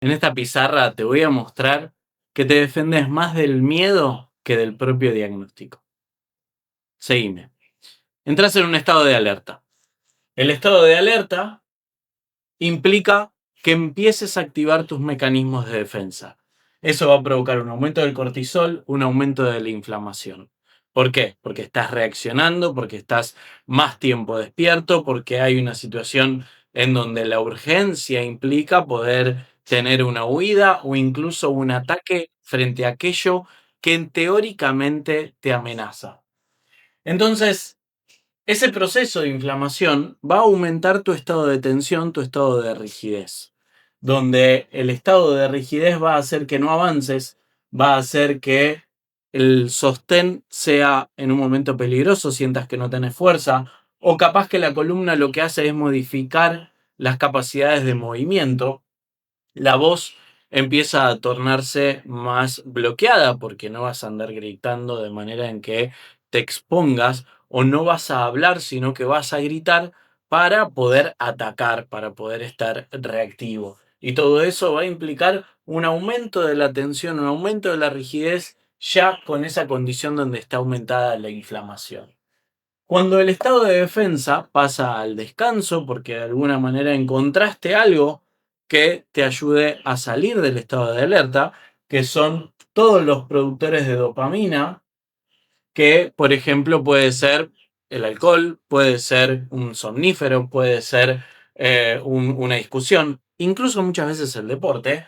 En esta pizarra te voy a mostrar que te defendes más del miedo que del propio diagnóstico. Seguime. Entras en un estado de alerta. El estado de alerta implica que empieces a activar tus mecanismos de defensa. Eso va a provocar un aumento del cortisol, un aumento de la inflamación. ¿Por qué? Porque estás reaccionando, porque estás más tiempo despierto, porque hay una situación en donde la urgencia implica poder tener una huida o incluso un ataque frente a aquello que teóricamente te amenaza. Entonces, ese proceso de inflamación va a aumentar tu estado de tensión, tu estado de rigidez, donde el estado de rigidez va a hacer que no avances, va a hacer que el sostén sea en un momento peligroso, sientas que no tenés fuerza, o capaz que la columna lo que hace es modificar las capacidades de movimiento. La voz empieza a tornarse más bloqueada porque no vas a andar gritando de manera en que te expongas o no vas a hablar, sino que vas a gritar para poder atacar, para poder estar reactivo. Y todo eso va a implicar un aumento de la tensión, un aumento de la rigidez, ya con esa condición donde está aumentada la inflamación. Cuando el estado de defensa pasa al descanso, porque de alguna manera encontraste algo que te ayude a salir del estado de alerta, que son todos los productores de dopamina, que por ejemplo puede ser el alcohol, puede ser un somnífero, puede ser una discusión, incluso muchas veces el deporte.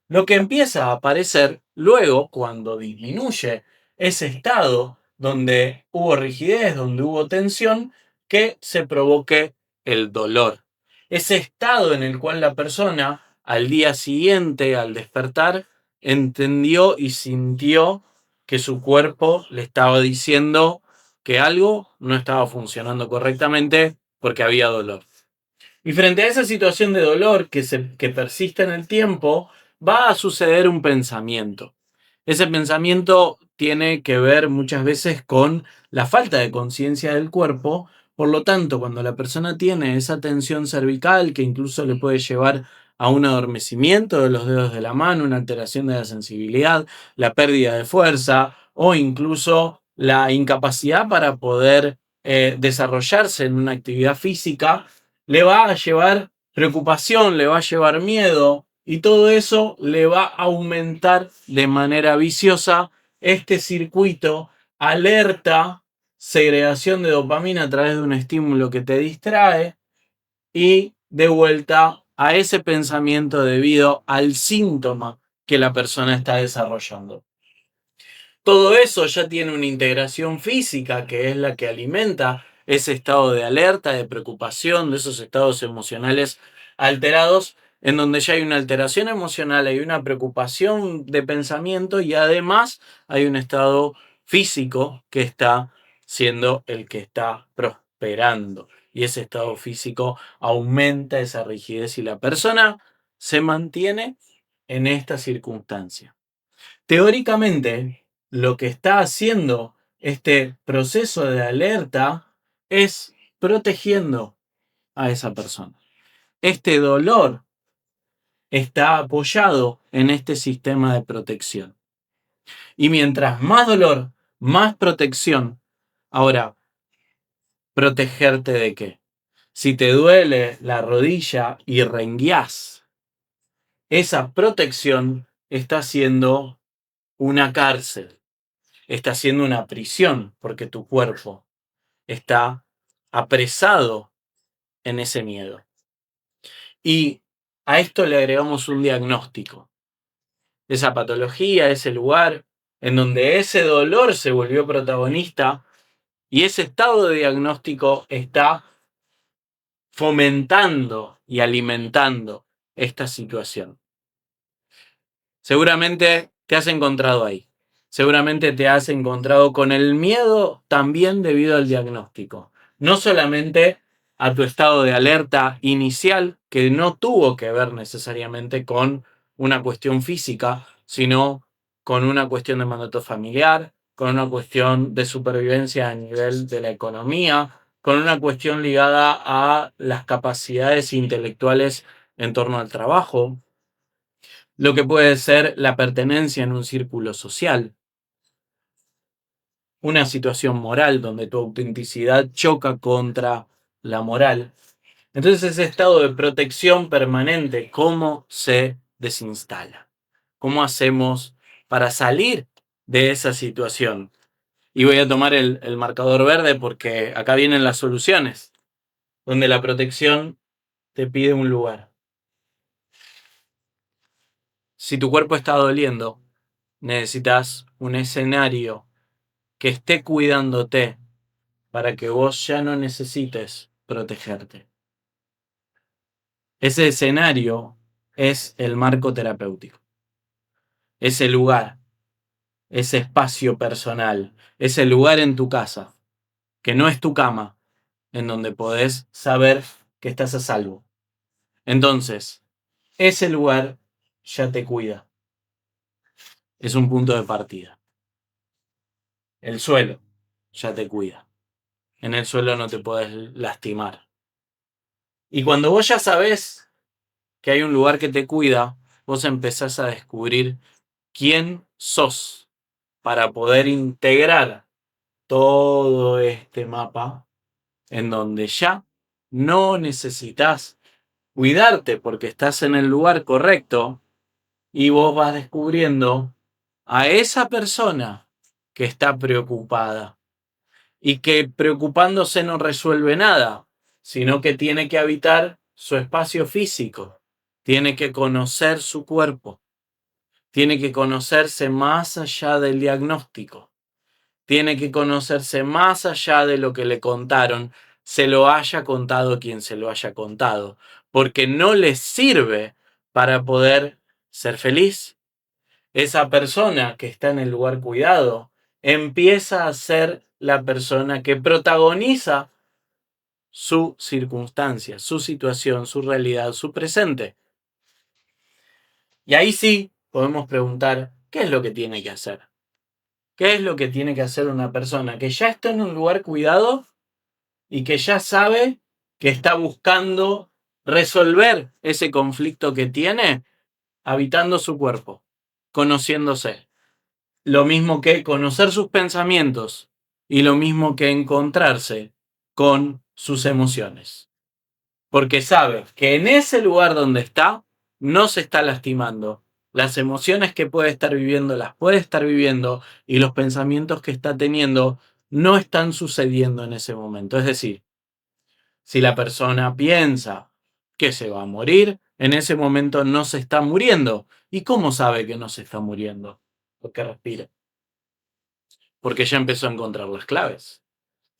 Lo que empieza a aparecer luego, cuando disminuye ese estado donde hubo rigidez, donde hubo tensión, que se provoque el dolor. Ese estado en el cual la persona al día siguiente, al despertar, entendió y sintió que su cuerpo le estaba diciendo que algo no estaba funcionando correctamente porque había dolor. Y frente a esa situación de dolor que persiste en el tiempo, va a suceder un pensamiento. Ese pensamiento tiene que ver muchas veces con la falta de conciencia del cuerpo. Por lo tanto, cuando la persona tiene esa tensión cervical que incluso le puede llevar a un adormecimiento de los dedos de la mano, una alteración de la sensibilidad, la pérdida de fuerza o incluso la incapacidad para poder desarrollarse en una actividad física, le va a llevar preocupación, le va a llevar miedo y todo eso le va a aumentar de manera viciosa este circuito alerta, segregación de dopamina a través de un estímulo que te distrae y de vuelta a ese pensamiento debido al síntoma que la persona está desarrollando. Todo eso ya tiene una integración física que es la que alimenta ese estado de alerta, de preocupación, de esos estados emocionales alterados, en donde ya hay una alteración emocional, hay una preocupación de pensamiento y además hay un estado físico que está siendo el que está prosperando. Y ese estado físico aumenta esa rigidez y la persona se mantiene en esta circunstancia. Teóricamente, lo que está haciendo este proceso de alerta es protegiendo a esa persona. Este dolor está apoyado en este sistema de protección. Y mientras más dolor, más protección. Ahora, ¿protegerte de qué? Si te duele la rodilla y rengueás, esa protección está siendo una cárcel. Está siendo una prisión porque tu cuerpo está apresado en ese miedo. Y a esto le agregamos un diagnóstico. Esa patología, ese lugar en donde ese dolor se volvió protagonista y ese estado de diagnóstico está fomentando y alimentando esta situación. Seguramente te has encontrado ahí. Seguramente te has encontrado con el miedo también debido al diagnóstico. No solamente a tu estado de alerta inicial, que no tuvo que ver necesariamente con una cuestión física, sino con una cuestión de mandato familiar, con una cuestión de supervivencia a nivel de la economía, con una cuestión ligada a las capacidades intelectuales en torno al trabajo, lo que puede ser la pertenencia en un círculo social, una situación moral donde tu autenticidad choca contra la moral. Entonces ese estado de protección permanente, ¿cómo se desinstala? ¿Cómo hacemos para salir de esa situación? Y voy a tomar el marcador verde porque acá vienen las soluciones, donde la protección te pide un lugar. Si tu cuerpo está doliendo, necesitas un escenario que esté cuidándote para que vos ya no necesites protegerte. Ese escenario es el marco terapéutico. Ese lugar, ese espacio personal, ese lugar en tu casa, que no es tu cama, en donde podés saber que estás a salvo. Entonces, ese lugar ya te cuida. Es un punto de partida. El suelo ya te cuida. En el suelo no te podés lastimar. Y cuando vos ya sabés que hay un lugar que te cuida, vos empezás a descubrir quién sos para poder integrar todo este mapa en donde ya no necesitas cuidarte porque estás en el lugar correcto y vos vas descubriendo a esa persona que está preocupada y que preocupándose no resuelve nada, sino que tiene que habitar su espacio físico, tiene que conocer su cuerpo, tiene que conocerse más allá del diagnóstico, tiene que conocerse más allá de lo que le contaron, se lo haya contado quien se lo haya contado, porque no le sirve para poder ser feliz. Esa persona que está en el lugar cuidado empieza a ser la persona que protagoniza su circunstancia, su situación, su realidad, su presente. Y ahí sí podemos preguntar, ¿qué es lo que tiene que hacer? ¿Qué es lo que tiene que hacer una persona que ya está en un lugar cuidado y que ya sabe que está buscando resolver ese conflicto que tiene habitando su cuerpo, conociéndose? Lo mismo que conocer sus pensamientos y lo mismo que encontrarse con sus emociones. Porque sabe que en ese lugar donde está no se está lastimando. Las emociones que puede estar viviendo las puede estar viviendo y los pensamientos que está teniendo no están sucediendo en ese momento. Es decir, si la persona piensa que se va a morir, en ese momento no se está muriendo. ¿Y cómo sabe que no se está muriendo? Porque respira. Porque ya empezó a encontrar las claves.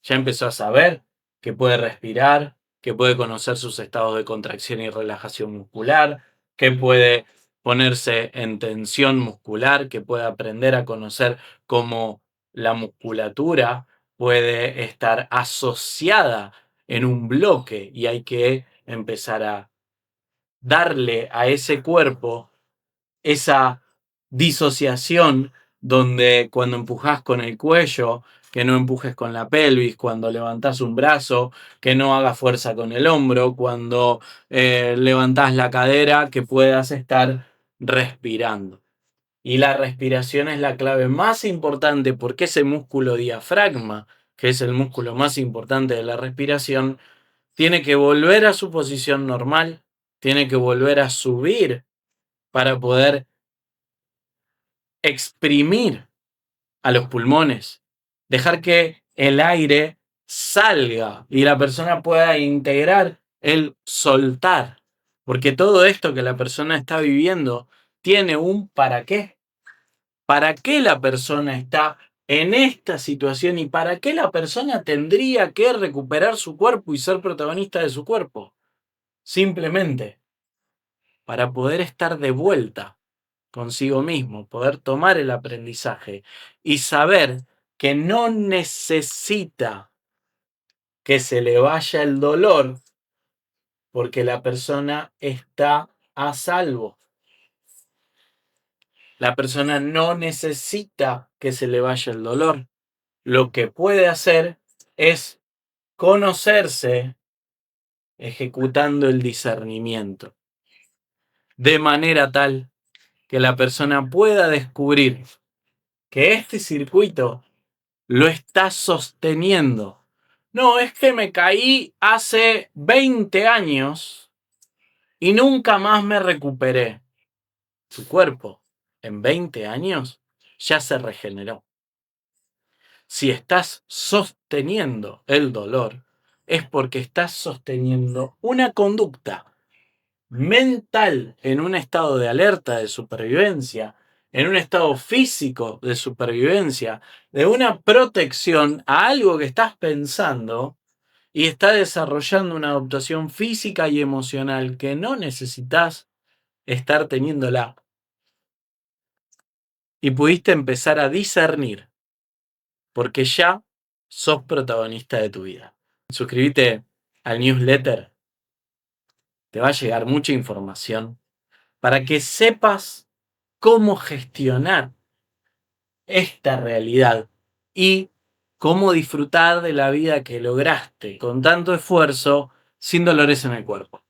Ya empezó a saber que puede respirar, que puede conocer sus estados de contracción y relajación muscular, que puede ponerse en tensión muscular, que puede aprender a conocer cómo la musculatura puede estar asociada en un bloque y hay que empezar a darle a ese cuerpo esa disociación donde cuando empujas con el cuello, que no empujes con la pelvis, cuando levantás un brazo, que no hagas fuerza con el hombro, cuando levantás la cadera, que puedas estar respirando. Y la respiración es la clave más importante porque ese músculo diafragma, que es el músculo más importante de la respiración, tiene que volver a su posición normal, tiene que volver a subir para poder exprimir a los pulmones, dejar que el aire salga y la persona pueda integrar el soltar, porque todo esto que la persona está viviendo tiene un para qué. ¿Para qué la persona está en esta situación y para qué la persona tendría que recuperar su cuerpo y ser protagonista de su cuerpo? Simplemente para poder estar de vuelta consigo mismo, poder tomar el aprendizaje y saber que no necesita que se le vaya el dolor porque la persona está a salvo. La persona no necesita que se le vaya el dolor. Lo que puede hacer es conocerse ejecutando el discernimiento, de manera tal que la persona pueda descubrir que este circuito lo está sosteniendo. No, es que me caí hace 20 años y nunca más me recuperé. Tu cuerpo en 20 años ya se regeneró. Si estás sosteniendo el dolor, es porque estás sosteniendo una conducta mental en un estado de alerta de supervivencia, en un estado físico de supervivencia, de una protección a algo que estás pensando y está desarrollando una adaptación física y emocional que no necesitas estar teniéndola. Y pudiste empezar a discernir porque ya sos protagonista de tu vida. Suscríbete al newsletter, te va a llegar mucha información para que sepas cómo gestionar esta realidad y cómo disfrutar de la vida que lograste con tanto esfuerzo sin dolores en el cuerpo.